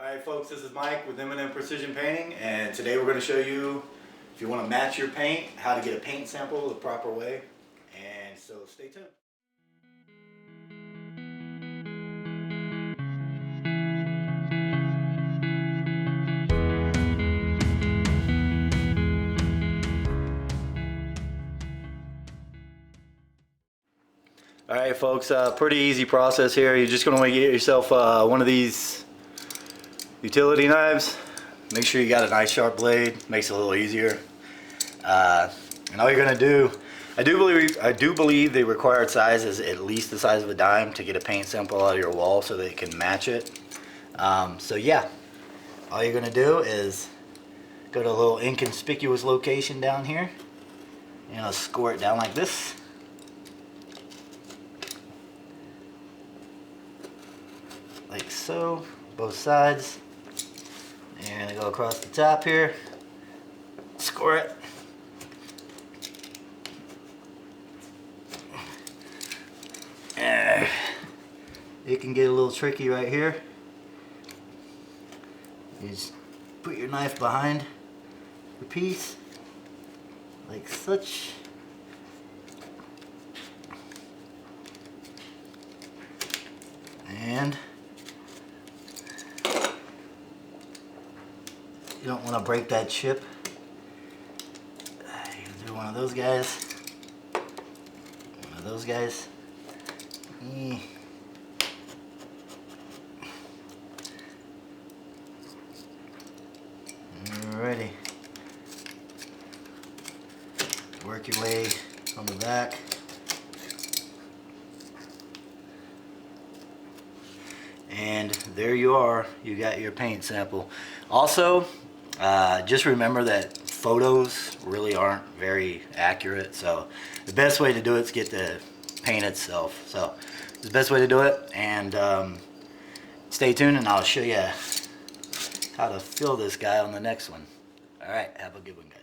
Alright folks, this is Mike with M&M Precision Painting, and today we're going to show you, if you want to match your paint, how to get a paint sample the proper way. And so stay tuned. Alright folks, pretty easy process here. You're just going to want to get yourself one of these utility knives. Make sure you got a nice sharp blade, makes it a little easier. And all you're going to do, I do believe the required size is at least the size of a dime to get a paint sample out of your wall so that it can match it. So yeah, all you're going to do is go to a little inconspicuous location down here and I'll score it down like this. Like so, both sides, and I go across the top here, score it, and it can get a little tricky right here. You just put your knife behind the piece, like such. And you don't want to break that chip. You can do one of those guys. One of those guys. Alrighty. Work your way on the back. And there you are, you got your paint sample. Also, just remember that photos really aren't very accurate, so the best way to do it is get the paint itself. So it's the best way to do it, and stay tuned and I'll show you how to fill this guy on the next one. Alright, have a good one, guys.